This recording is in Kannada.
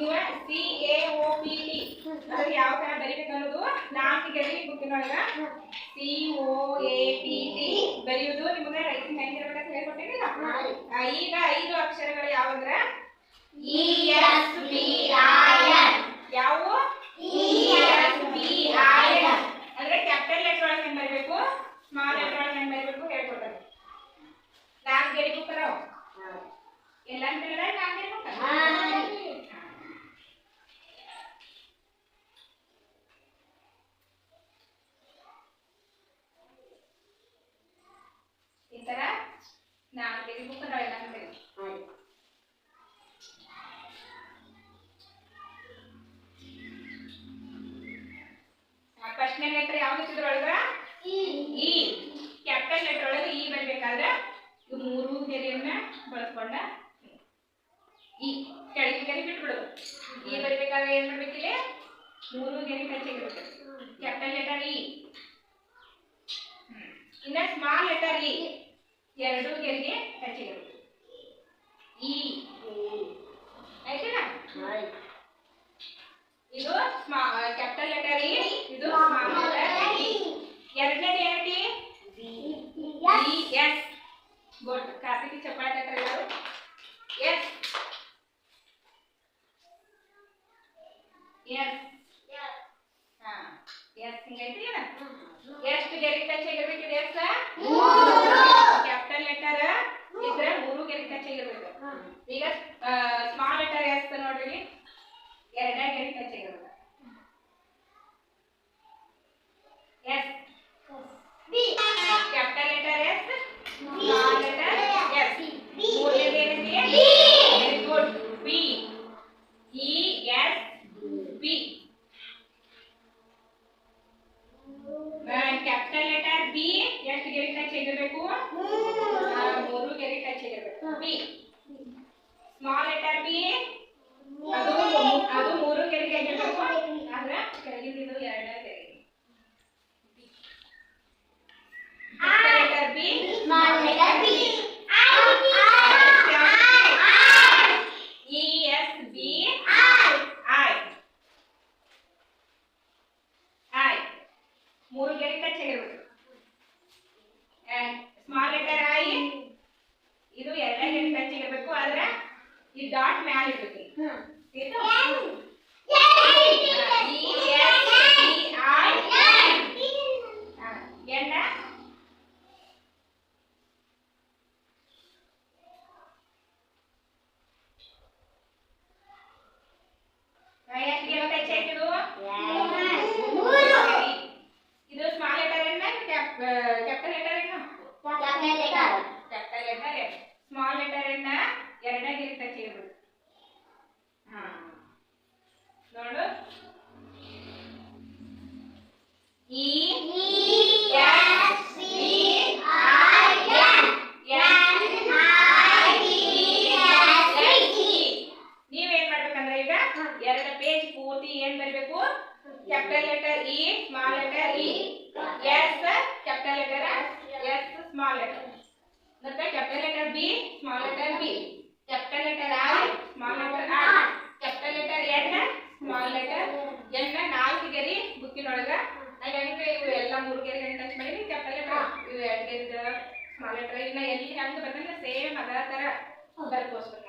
ಇವ CAOPT ಅದು ಯಾವ ತರ ಬರೀಬೇಕು ಅನ್ನೋದು 4 ಗೆರೆ ಬುಕ್ಕಿನೊಳಗ COAPT ಬರೆಯುವುದು ನಿಮಗೆ ರೈಟಿಂಗ್ ಹೆಂಗಿರಬೇಕಂತ ಹೇಳ್ಕೊಟ್ಟಿರಲಿಲ್ಲ. ಈಗ 5 ಅಕ್ಷರಗಳು ಯಾವಂದ್ರ ESBIN. ಯಾವ ESBIN ಅಂದ್ರೆ ಕ್ಯಾಪಿಟಲ್ ಲೆಟರ್ ಒಳಗೆ ಹೆಂಗ್ ಬರೀಬೇಕು, ಸ್ಮಾಲ್ ಲೆಟರ್ ಒಳಗೆ ಹೆಂಗ್ ಬರೀಬೇಕು ಹೇಳ್ಕೊಡ್ತಾರೆ. 4 ಗೆರೆ ಬುಕ್ ಅದಾವ ಎಲ್ಲ ಅಂತ ಹೇಳಿದ್ರೆ 4 ಗೆರೆ ಬುಕ್ ಈ ತರ 4 ಗೆರೆ ಬುಕ್ ಅದಾವ ಎಲ್ಲ ಅಂತ ಹೇಳಿ. ಫಸ್ಟ್ನೇ ಲೆಟರ್ ಯಾವ್ದು ಇದ್ರೊಳಗ ಇ. ಕ್ಯಾಪಿಟಲ್ ಲೆಟರ್ ಒಳಗೆ ಇ ಬರಬೇಕಾದ್ರೆ ಇದು 3 ಗೆರೆಯನ್ನ ಬಳಸ್ಕೊಂಡ ಇ ಕೆಳಗೆ ಗೆರೆ ಬಿಟ್ಬಿಡೋದು. ಇ ಬರಬೇಕಾದ್ರೆ ಏನ್ ಮಾಡ್ಬೇಕಿಲ್ಲ 3 ಗೆರೆ ಹೆಚ್ಚಿಗಿರುತ್ತೆ. Capital letter E. ಇನ್ನ ಸ್ಮಾಲ್ ಲೆಟರ್ ಇ 2 ಗೆರೆಗೆ ಹೆಚ್ಚಿಗಿರುತ್ತೆ. ಇ ಆಯ್ತಲ್ಲ. ಇದು ಕ್ಯಾಪಿಟಲ್ ಲೆಟರ್ ಇ, ಇದು ಸ್ಮಾಲ್ ಲೆಟರ್ ಇ. ಎರಡನೇದು ಏನೈತಿ ಎಸ್. ಗುಡ್. ಕಾರ್ತಿಕ್ ಚಪ್ಪಾಳೆ ತಟ್ರಿ ಎಲ್ಲರೂ. ಎಸ್ ಎಸ್ ಹಾ ಎಸ್ ಹಿಂಗೈತಿ. ಎಷ್ಟು ಗೆರೆ ಟಚ್ ಆಗಿರ್ಬೇಕು ಇದು ಎಸ್? ಕ್ಯಾಪಿಟಲ್ ಲೆಟರ್ ಇದ್ರೆ 3 ಗೆರೆ ಟಚ್ ಆಗಿರ್ಬೇಕು. ಈಗ ಸ್ಮಾಲ್ ಲೆಟರ್ ಎಸ್ ನೋಡ್ರಿ 2 ಗೆರೆ ಟಚ್ ಆಗಿರ್ಬೇಕು. S capital letter S, small letter S. ಮೂರನೇದು ಏನೈತಿ? Very good. B. ESB. Capital letter B ಎಷ್ಟು ಗೆರೆ ಟಚ್ ಆಗಿರಬೇಕು? 3 ಗೆರೆ ಟಚ್ ಆಗಿರಬೇಕು. ಬಿ. ಸ್ಮಾಲ್ ಲೆಟರ್ ಬಿ ಅದು 3 ಗೆರೆ ಆಗಿರಬೇಕು. ಆದ್ರೆ ಕೆಳಗಿದ್ದು 2 ಗೆರೆ. Letter B, small letter B. ESBI. ಮೂರು ಗೆರೆ ಟಚ್ ಆಗಿರ್ಬೇಕು. ಸ್ಮಾಲ್ ಲೆಟರ್ ಐ ಇದು 2 ಗೆರೆ ಟಚ್ ಆಗಿರ್ಬೇಕು. ಆದ್ರೆ ಈ ಡಾಟ್ ಮ್ಯಾಲ ಇರ್ಬೇಕು. ಇದು small letter capital letter capital letter small letter 2 ಗೆರೆ ಟಚ್ ಆಗಿರ್ಬೇಕು. ನೋಡು ನೀವೇನ್ ಮಾಡ್ಬೇಕಂದ್ರೆ ಈಗ 2 ಪೇಜ್ ಪೂರ್ತಿ ಏನ್ ಬರಬೇಕು? Capital letter E, small letter E, S capital letter S, small letter ಮತ್ತೆ capital letter B, small letter B, capital letter I, small letter I, capital letter N, small letter N. 4 ಗೆರೆ ಬುಕ್ಕಿನೊಳಗ ಹಾಗಾಗಿ ಇವು ಎಲ್ಲ 3 ಗೆರೆ ಟಚ್ ಮಾಡಿ ಕ್ಯಾಪಿಟಲ್ ಲೆಟರ್ ಇವು 2 ಗೆರೆ ಸ್ಮಾಲ್ ಲೆಟರ್. ಇನ್ನ ಎಲ್ಲಿ ಹೆಂಗ್ ಬರ್ತಂದ್ರೆ ಸೇಮ್ ಅದೇ ತರ ಬರ್ಕೋಸ್ಕರ